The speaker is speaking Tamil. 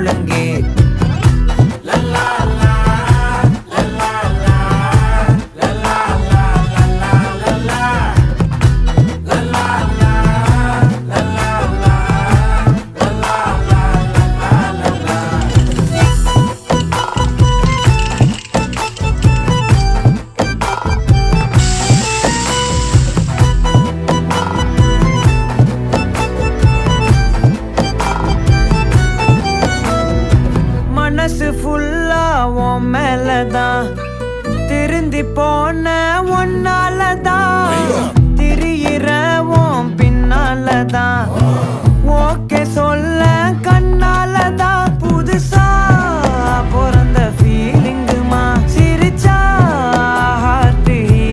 முழங்கே மனசு ஃபுல்லா உன் மேலதான் திருந்தி போன ஒன்னாலதான் திரியிற உன் பின்னாலதான் ஓகே சொல்ல கண்ணாலதான்